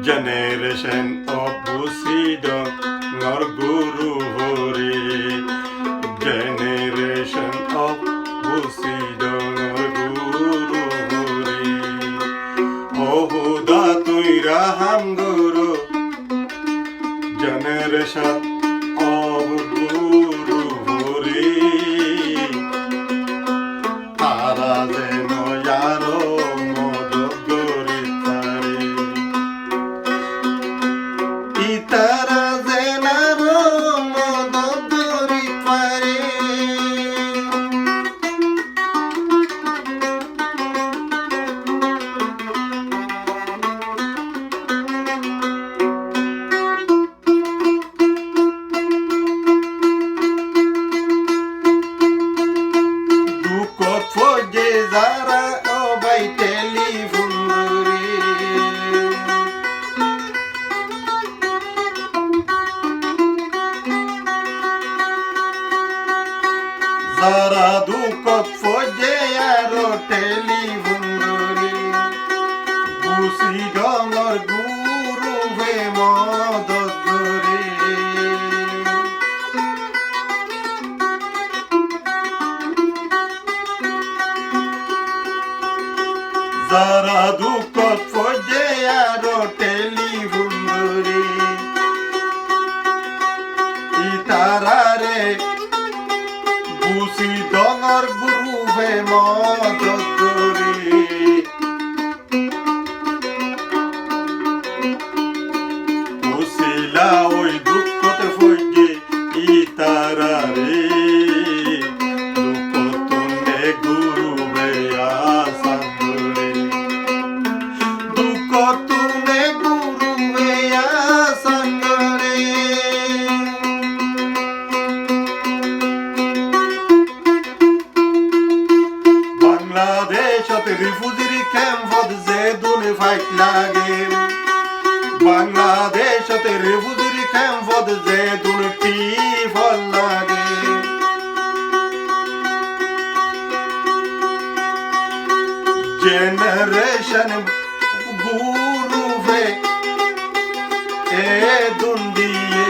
Generation of Busidong Ngor Guru Hori. Generation of Busidong Ngor Guru Hori. Ohuda tui Raham Guru. Generation of Guru Hori. Tara jeno yaro Itara zenaro mododori pare Dukot foje zara obai telefon Zara dukot foje aro telefon Busidong Ngor Guru ve modod gore Zara dukot foje aro telefon Itarare Busidong Ngor Guru ve modod gore Busila oi dukkote foje itarare Dukkotune Guru ve asandore Dukkotune Guru ve asandore Bangladeshot refugee camp for the Zedun fight lage Bangladeshot refugee camp for the Zedun people lage Generation Guru ve edundiye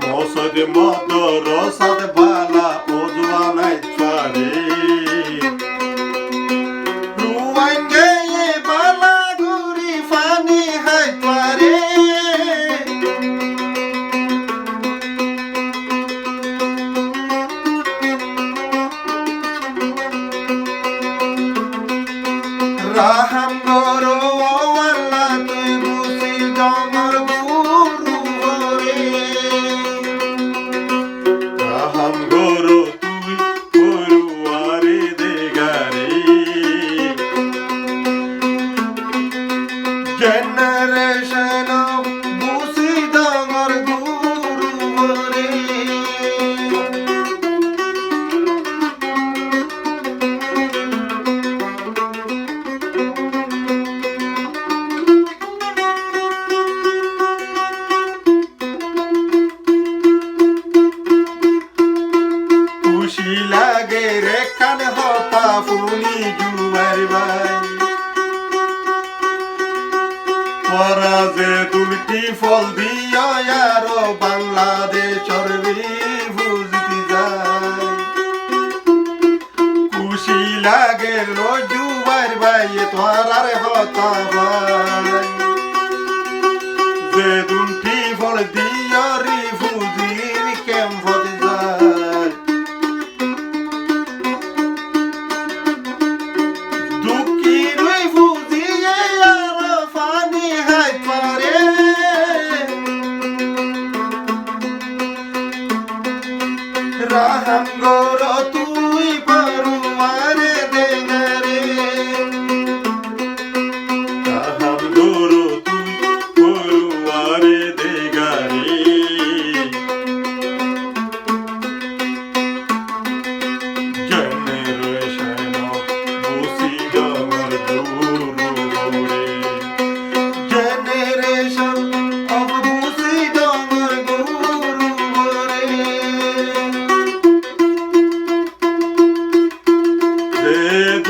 Mosad modor sad bala ozvanay tvare Ruangeye bala guri fani hay tvare Raham Guru Allah tu Busidong Ngor Guru hore Raham Guru tui Guruware degare Generation of Busidong Ngor Guru hore Kushi lage rekan hota funi juwar bai Poraze dulti fol diya yaro Bangladeshor refugee jai Kushi lage lo juwar bai twarar hota bai Ze dulti fol diya refugee camp for the jai Raham Guru tui paruware degare Raham Guru tui paruware degare Generation of Busidong Ngor Guru hore Generation of Busidong Ngor Guru hore Dedo